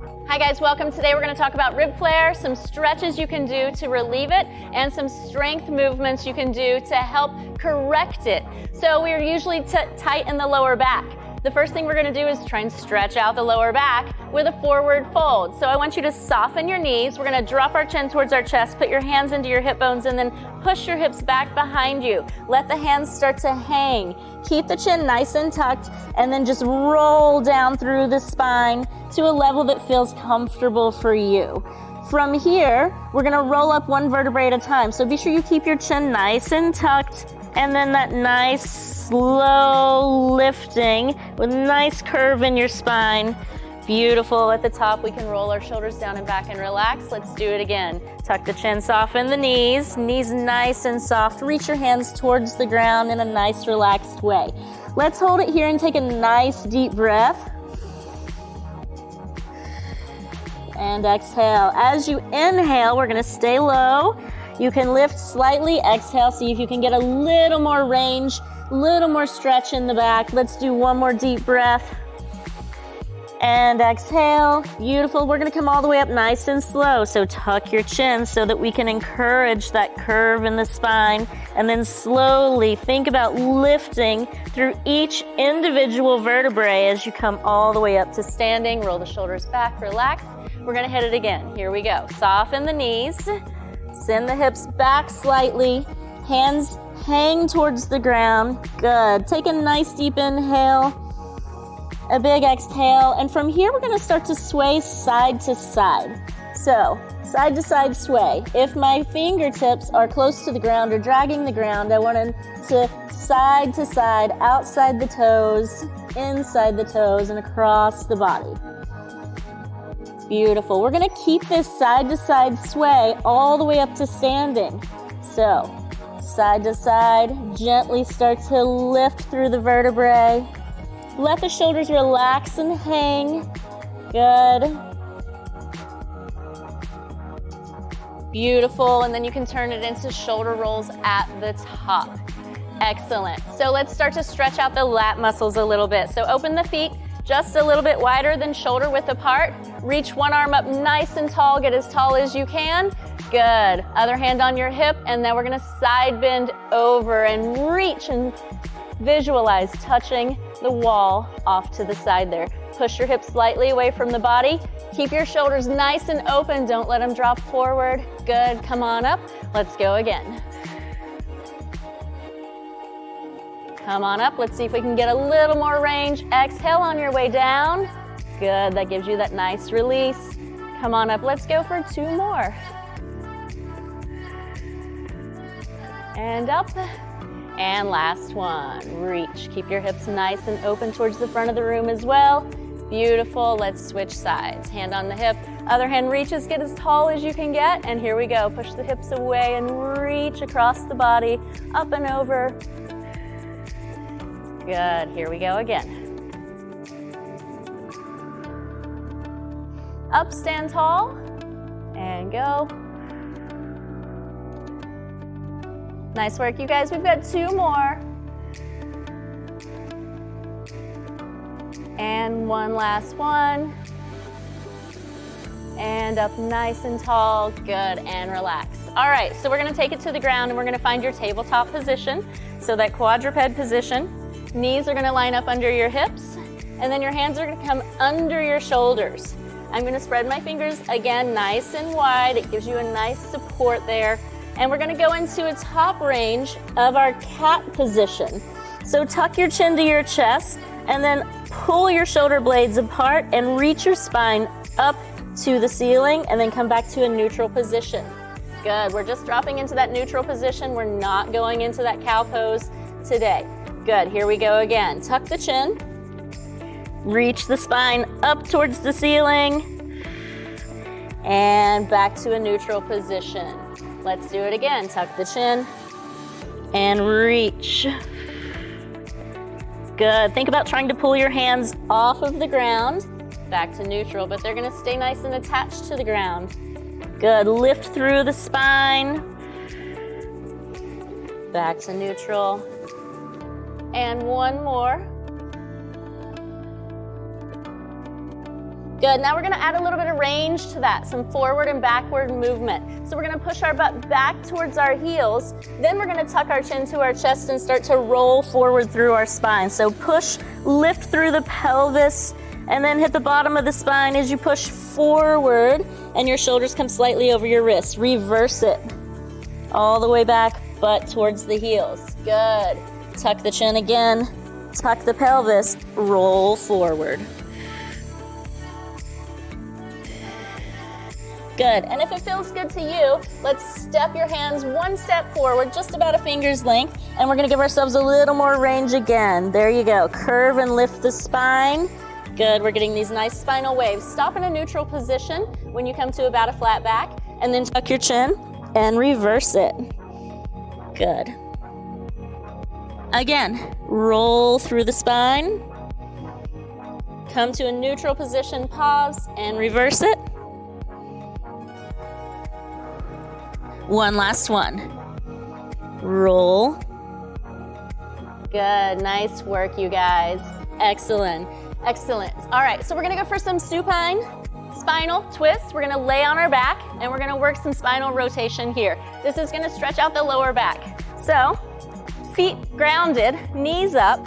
Hi guys, welcome. Today we're going to talk about rib flare, some stretches you can do to relieve it, and some strength movements you can do to help correct it. So we're usually tight in the lower back. The first thing we're going to do is try and stretch out the lower back with a forward fold. So I want you to soften your knees. We're going to drop our chin towards our chest, put your hands into your hip bones, and then push your hips back behind you. Let the hands start to hang. Keep the chin nice and tucked, and then just roll down through the spine to a level that feels comfortable for you. From here, we're going to roll up one vertebrae at a time. So be sure you keep your chin nice and tucked, and then that nice slow lifting with a nice curve in your spine. Beautiful. At the top, we can roll our shoulders down and back and relax. Let's do it again. Tuck the chin, soften the knees. Knees nice and soft. Reach your hands towards the ground in a nice relaxed way. Let's hold it here and take a nice deep breath. And exhale. As you inhale, we're going to stay low. You can lift slightly, exhale, see if you can get a little more range, a little more stretch in the back. Let's do one more deep breath. And exhale. Beautiful. We're going to come all the way up nice and slow. So tuck your chin so that we can encourage that curve in the spine. And then slowly think about lifting through each individual vertebrae as you come all the way up to standing. Roll the shoulders back, relax. We're going to hit it again. Here we go. Soften the knees. Send the hips back slightly. Hands hang towards the ground. Good. Take a nice deep inhale. A big exhale. And from here, we're going to start to sway side to side. So, side to side sway. If my fingertips are close to the ground or dragging the ground, I want them to side, outside the toes, inside the toes, and across the body. Beautiful. We're going to keep this side to side sway all the way up to standing. So, side to side, gently start to lift through the vertebrae. Let the shoulders relax and hang. Good. Beautiful. And then you can turn it into shoulder rolls at the top. Excellent. So let's start to stretch out the lat muscles a little bit. So open the feet just a little bit wider than shoulder width apart. Reach one arm up nice and tall. Get as tall as you can. Good. Other hand on your hip. And then we're going to side bend over and reach and visualize touching the wall off to the side there. Push your hips slightly away from the body. Keep your shoulders nice and open. Don't let them drop forward. Good. Come on up. Let's go again. Come on up. Let's see if we can get a little more range. Exhale on your way down. Good. That gives you that nice release. Come on up. Let's go for two more. And up. And last one. Reach. Keep your hips nice and open towards the front of the room as well. Beautiful. Let's switch sides. Hand on the hip. Other hand reaches. Get as tall as you can get. And here we go. Push the hips away and reach across the body. Up and over. Good. Here we go again. Up, stand tall, and go. Nice work, you guys. We've got two more. And one last one. And up nice and tall. Good, and relax. All right, so we're going to take it to the ground, and we're going to find your tabletop position. So that quadruped position. Knees are going to line up under your hips, and then your hands are going to come under your shoulders. I'm going to spread my fingers again nice and wide. It gives you a nice support there. And we're going to go into a top range of our cat position. So tuck your chin to your chest, and then pull your shoulder blades apart and reach your spine up to the ceiling, and then come back to a neutral position. Good. We're just dropping into that neutral position. We're not going into that cow pose today. Good. Here we go again. Tuck the chin. Reach the spine up towards the ceiling. And back to a neutral position. Let's do it again. Tuck the chin. And reach. Good. Think about trying to pull your hands off of the ground. Back to neutral, but they're going to stay nice and attached to the ground. Good. Lift through the spine. Back to neutral. And one more. Good, now we're gonna add a little bit of range to that, some forward and backward movement. So we're gonna push our butt back towards our heels, then we're gonna tuck our chin to our chest and start to roll forward through our spine. So push, lift through the pelvis, and then hit the bottom of the spine as you push forward, and your shoulders come slightly over your wrists. Reverse it, all the way back, butt towards the heels. Good, tuck the chin again, tuck the pelvis, roll forward. Good, and if it feels good to you, let's step your hands one step forward, just about a finger's length, and we're gonna give ourselves a little more range again. There you go, curve and lift the spine. Good, we're getting these nice spinal waves. Stop in a neutral position when you come to about a flat back, and then tuck your chin and reverse it. Good. Again, roll through the spine. Come to a neutral position, pause, and reverse it. One last one. Roll. Good, nice work, you guys. Excellent, excellent. All right, so we're gonna go for some supine spinal twist. We're gonna lay on our back and we're gonna work some spinal rotation here. This is gonna stretch out the lower back. So, feet grounded, knees up,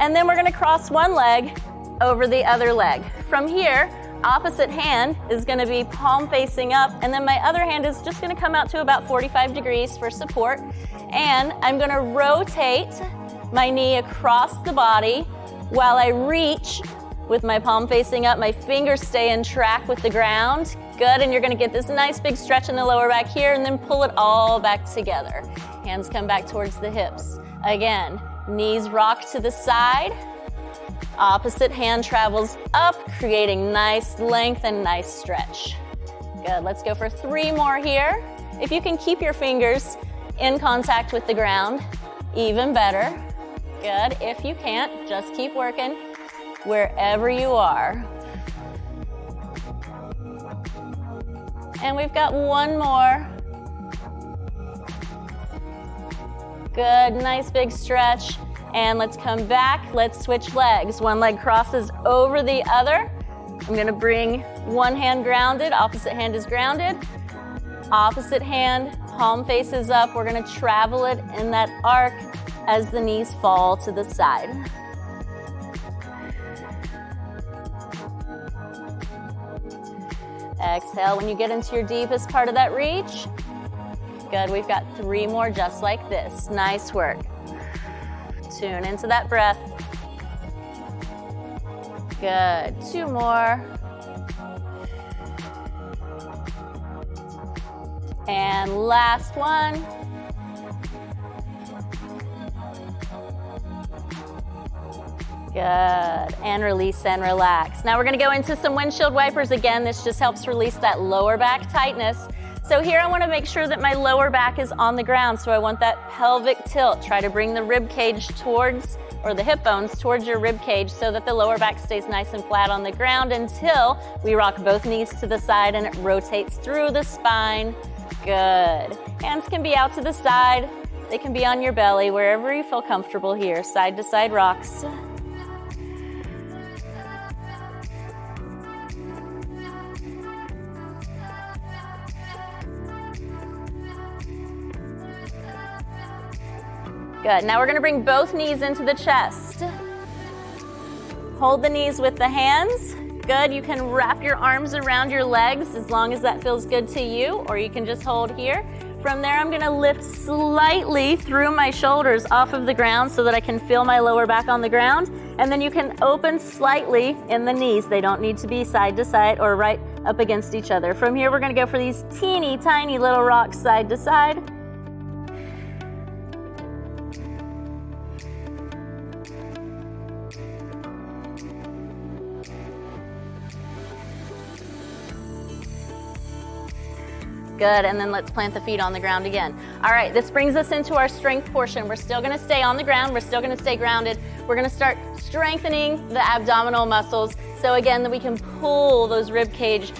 and then we're gonna cross one leg over the other leg. From here, opposite hand is gonna be palm facing up, and then my other hand is just gonna come out to about 45 degrees for support. And I'm gonna rotate my knee across the body while I reach with my palm facing up. My fingers stay in track with the ground. Good, and you're gonna get this nice big stretch in the lower back here, and then pull it all back together. Hands come back towards the hips. Again, knees rock to the side. Opposite hand travels up, creating nice length and nice stretch. Good, let's go for 3 more here. If you can keep your fingers in contact with the ground, even better. Good, if you can't, just keep working wherever you are. And we've got one more. Good, nice big stretch. And let's come back, let's switch legs. One leg crosses over the other. I'm gonna bring one hand grounded, opposite hand is grounded. Opposite hand, palm faces up. We're gonna travel it in that arc as the knees fall to the side. Exhale when you get into your deepest part of that reach. Good, we've got 3 more just like this. Nice work. Tune into that breath. Good, 2 more. And last one. Good, and release and relax. Now we're gonna go into some windshield wipers again. This just helps release that lower back tightness. So here I wanna make sure that my lower back is on the ground, so I want that pelvic tilt. Try to bring the rib cage towards, or the hip bones towards your rib cage so that the lower back stays nice and flat on the ground until we rock both knees to the side and it rotates through the spine. Good. Hands can be out to the side. They can be on your belly, wherever you feel comfortable here. Side to side rocks. Good, now we're gonna bring both knees into the chest. Hold the knees with the hands. Good, you can wrap your arms around your legs as long as that feels good to you, or you can just hold here. From there, I'm gonna lift slightly through my shoulders off of the ground so that I can feel my lower back on the ground. And then you can open slightly in the knees. They don't need to be side to side or right up against each other. From here, we're gonna go for these teeny tiny little rocks side to side. Good, and then let's plant the feet on the ground again. All right, this brings us into our strength portion. We're still gonna stay on the ground, we're still gonna stay grounded. We're gonna start strengthening the abdominal muscles. So again, that we can pull those rib cage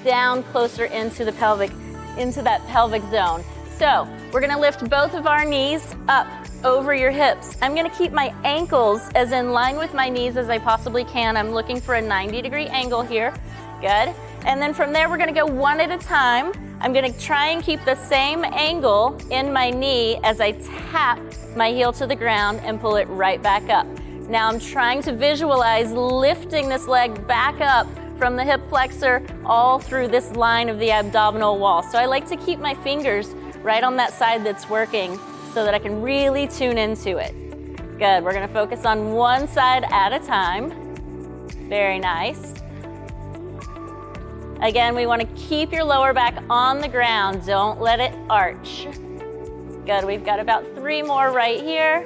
down closer into that pelvic zone. So we're gonna lift both of our knees up over your hips. I'm gonna keep my ankles as in line with my knees as I possibly can. I'm looking for a 90-degree angle here. Good. And then from there, we're gonna go one at a time. I'm gonna try and keep the same angle in my knee as I tap my heel to the ground and pull it right back up. Now I'm trying to visualize lifting this leg back up from the hip flexor all through this line of the abdominal wall. So I like to keep my fingers right on that side that's working so that I can really tune into it. Good, we're gonna focus on one side at a time. Very nice. Again, we wanna keep your lower back on the ground. Don't let it arch. Good, we've got about 3 more right here.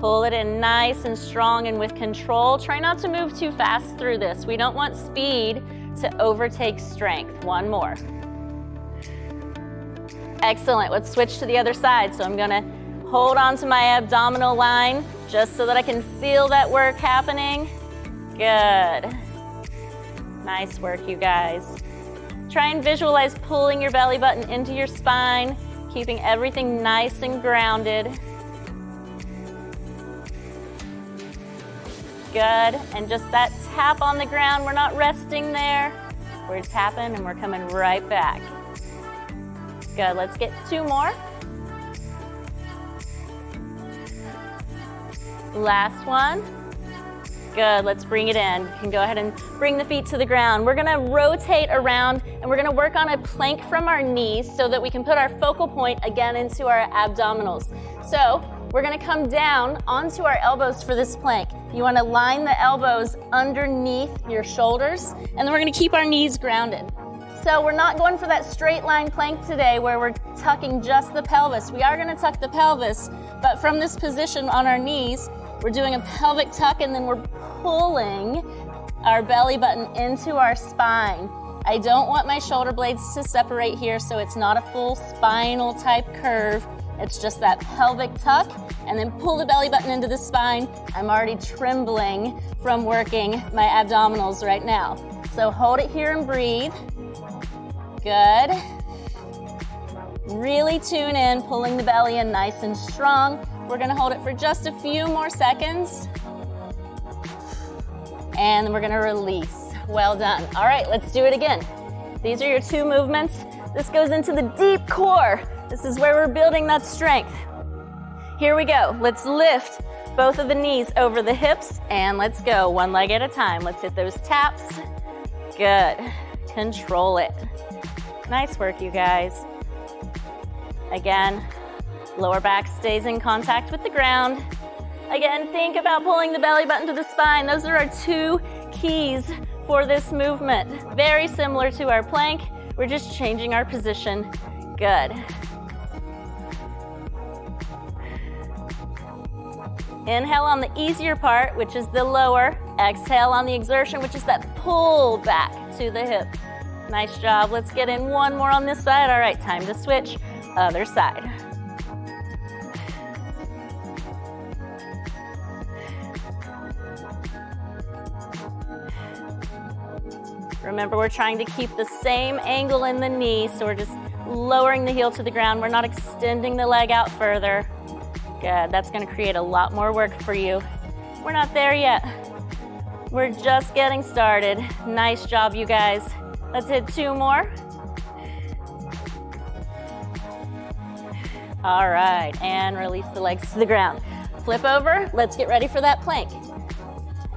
Pull it in nice and strong and with control. Try not to move too fast through this. We don't want speed to overtake strength. 1 more. Excellent, let's switch to the other side. So I'm gonna hold on to my abdominal line just so that I can feel that work happening. Good. Nice work, you guys. Try and visualize pulling your belly button into your spine, keeping everything nice and grounded. Good, and just that tap on the ground, we're not resting there. We're tapping and we're coming right back. Good, let's get 2 more. Last one. Good, let's bring it in. You can go ahead and bring the feet to the ground. We're gonna rotate around and we're gonna work on a plank from our knees so that we can put our focal point again into our abdominals. So we're gonna come down onto our elbows for this plank. You wanna line the elbows underneath your shoulders, and then we're gonna keep our knees grounded. So we're not going for that straight line plank today where we're tucking just the pelvis. We are gonna tuck the pelvis, but from this position on our knees, we're doing a pelvic tuck and then we're pulling our belly button into our spine. I don't want my shoulder blades to separate here, so it's not a full spinal type curve. It's just that pelvic tuck, and then pull the belly button into the spine. I'm already trembling from working my abdominals right now. So hold it here and breathe. Good. Really tune in, pulling the belly in nice and strong. We're gonna hold it for just a few more seconds. And then we're gonna release. Well done. All right, let's do it again. These are your 2 movements. This goes into the deep core. This is where we're building that strength. Here we go. Let's lift both of the knees over the hips and let's go 1 leg at a time. Let's hit those taps. Good. Control it. Nice work, you guys. Again, lower back stays in contact with the ground. Again, think about pulling the belly button to the spine. Those are our 2 keys for this movement. Very similar to our plank. We're just changing our position. Good. Inhale on the easier part, which is the lower. Exhale on the exertion, which is that pull back to the hip. Nice job. Let's get in 1 more on this side. All right, time to switch. Other side. Remember, we're trying to keep the same angle in the knee, so we're just lowering the heel to the ground. We're not extending the leg out further. Good, that's gonna create a lot more work for you. We're not there yet. We're just getting started. Nice job, you guys. Let's hit 2 more. All right, and release the legs to the ground. Flip over, let's get ready for that plank.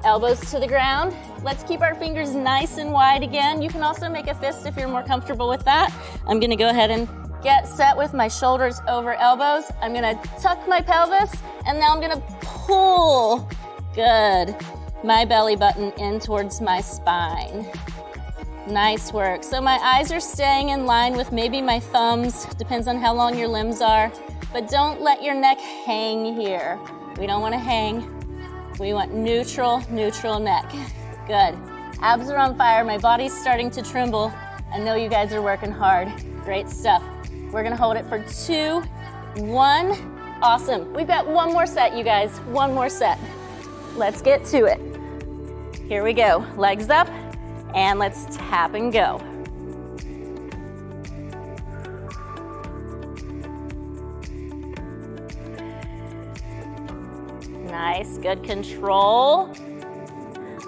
Elbows to the ground. Let's keep our fingers nice and wide again. You can also make a fist if you're more comfortable with that. I'm gonna go ahead and get set with my shoulders over elbows. I'm gonna tuck my pelvis, and now I'm gonna pull, good, my belly button in towards my spine. Nice work. So my eyes are staying in line with maybe my thumbs, depends on how long your limbs are, but don't let your neck hang here. We don't wanna hang. We want neutral, neutral neck. Good. Abs are on fire. My body's starting to tremble. I know you guys are working hard. Great stuff. We're gonna hold it for 2, 1. Awesome. We've got 1 more set, you guys. 1 more set. Let's get to it. Here we go. Legs up, and let's tap and go. Nice, good control.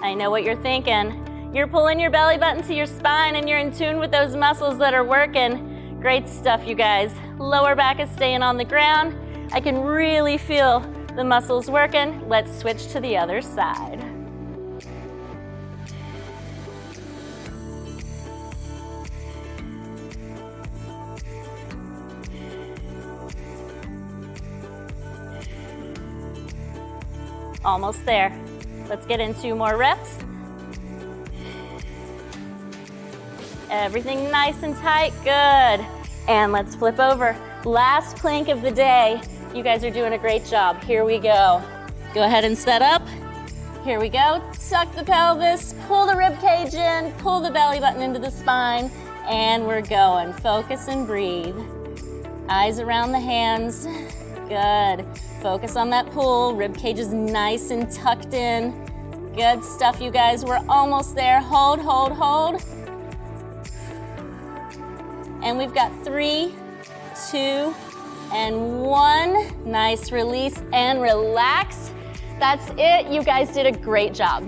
I know what you're thinking. You're pulling your belly button to your spine and you're in tune with those muscles that are working. Great stuff, you guys. Lower back is staying on the ground. I can really feel the muscles working. Let's switch to the other side. Almost there. Let's get in 2 more reps. Everything nice and tight, good. And let's flip over. Last plank of the day. You guys are doing a great job. Here we go. Go ahead and set up. Here we go. Tuck the pelvis, pull the rib cage in, pull the belly button into the spine, and we're going. Focus and breathe. Eyes around the hands. Good. Focus on that pull. Rib cage is nice and tucked in. Good stuff, you guys. We're almost there. Hold, hold, hold. And we've got 3, 2, and 1. Nice release and relax. That's it. You guys did a great job.